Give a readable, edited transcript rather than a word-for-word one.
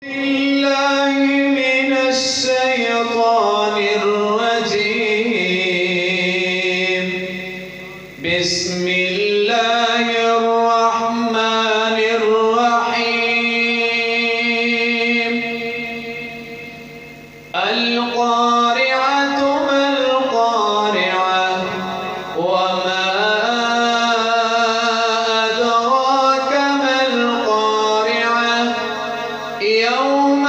بالله من الشيطان الرجيم. بسم الله الرحمن الرحيم. القارعة ما القارعة وما أدراك ما القارعة يوم